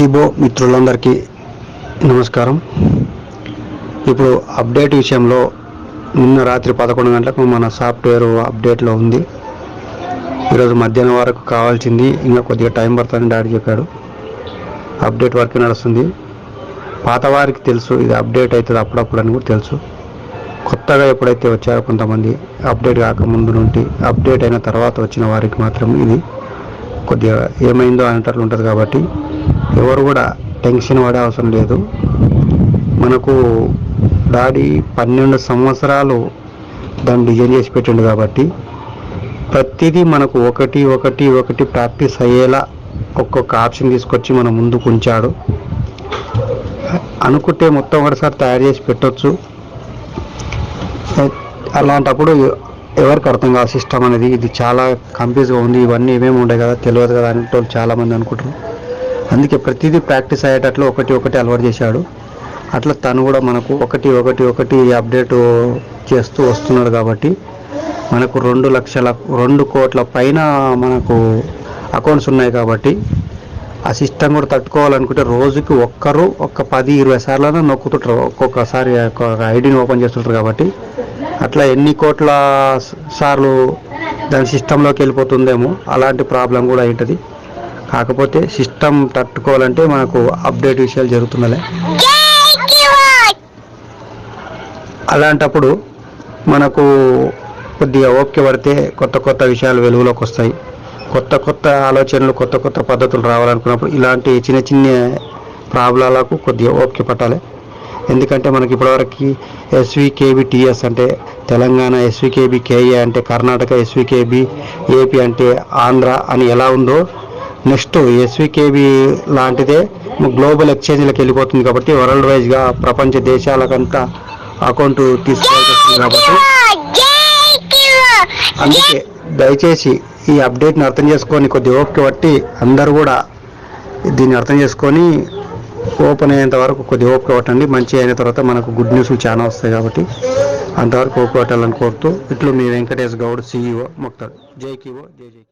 కీబో మిత్రులందరికీ నమస్కారం. ఇప్పుడు అప్డేట్ విషయంలో నిన్న రాత్రి 11 గంటలకు మన సాఫ్ట్వేర్ అప్డేట్లో ఉంది. ఈరోజు మధ్యాహ్నం వరకు కావాల్సింది, ఇంకా కొద్దిగా టైం పడుతుందని డాడీ చెప్పాడు. అప్డేట్ వర్క్ నడుస్తుంది. పాత వారికి తెలుసు ఇది అప్డేట్ అవుతుంది అప్పుడప్పుడు అని కూడా తెలుసు. కొత్తగా ఎప్పుడైతే వచ్చారో కొంతమంది అప్డేట్ కాకముందు నుండి అప్డేట్ అయిన తర్వాత వచ్చిన వారికి మాత్రం ఇది కొద్దిగా ఏమైందో అనేటట్లు ఉంటుంది. కాబట్టి ఎవరు కూడా టెన్షన్ పడే అవసరం లేదు. మనకు డాడీ 12 సంవత్సరాలు దాన్ని డిజైన్ చేసి పెట్టిండు కాబట్టి ప్రతిదీ మనకు ఒకటి ప్రాక్టీస్ అయ్యేలా ఒక్కొక్క ఆప్షన్ తీసుకొచ్చి మనం ముందుకు ఉంచాడు. అనుకుంటే మొత్తం ఒకటిసారి తయారు చేసి పెట్టవచ్చు. అలాంటప్పుడు ఎవరికి అర్థం కాదు సిస్టమ్ అనేది. ఇది చాలా కన్ఫ్యూజ్గా ఉంది, ఇవన్నీ ఏమేమి ఉంటాయి కదా, తెలియదు కదా అని చాలామంది అనుకుంటారు. అందుకే ప్రతిదీ ప్రాక్టీస్ అయ్యేటట్లు ఒకటి అలవాటు చేశాడు. అట్లా తను కూడా మనకు ఒకటి అప్డేట్ చేస్తూ వస్తున్నాడు. కాబట్టి మనకు 2 కోట్ల పైన మనకు అకౌంట్స్ ఉన్నాయి. కాబట్టి ఆ సిస్టమ్ కూడా తట్టుకోవాలనుకుంటే రోజుకి ఒక్కరు 10-20 సార్లు నొక్కుతుంటారు, ఒక్కొక్కసారి ఐడిని ఓపెన్ చేస్తుంటారు. కాబట్టి అట్లా ఎన్ని కోట్ల సార్లు దాని సిస్టంలోకి వెళ్ళిపోతుందేమో అలాంటి ప్రాబ్లం కూడా ఉంటుంది. కాకపోతే సిస్టమ్ తట్టుకోవాలంటే మనకు అప్డేట్ విషయాలు జరుగుతున్నాయి. అలాంటప్పుడు మనకు కొద్దిగా ఓపిక పడితే కొత్త విషయాలు వెలుగులోకి వస్తాయి. కొత్త ఆలోచనలు, కొత్త పద్ధతులు రావాలనుకున్నప్పుడు ఇలాంటి చిన్న ప్రాబ్లాలకు కొద్దిగా ఓపిక పట్టాలి. ఎందుకంటే మనకి ఇప్పటివరకు SVKBTS అంటే తెలంగాణ, SVKBKA అంటే కర్ణాటక, SVKB AP అంటే ఆంధ్ర అని ఎలా ఉందో నెక్స్ట్ SVKB లాంటిదే గ్లోబల్ ఎక్స్చేంజ్లకు వెళ్ళిపోతుంది. కాబట్టి వరల్డ్ వైజ్గా ప్రపంచ దేశాలకంతా అకౌంట్ తీసుకోవాల్సి వస్తుంది. కాబట్టి అందుకే దయచేసి ఈ అప్డేట్ని అర్థం చేసుకొని కొద్దిగా ఓపిక పట్టి అందరూ కూడా దీన్ని అర్థం చేసుకొని ఓపెన్ అయ్యేంత వరకు కొద్దిగా ఓపిక పట్టండి. మంచి అయిన తర్వాత మనకు గుడ్ న్యూస్లు చాలా వస్తాయి. కాబట్టి అంతవరకు ఓపిక పట్టాలని కోరుతూ ఇట్లు మీ వెంకటేష్ గౌడ్, CEO మొక్తాడు. జై కీవో, జై.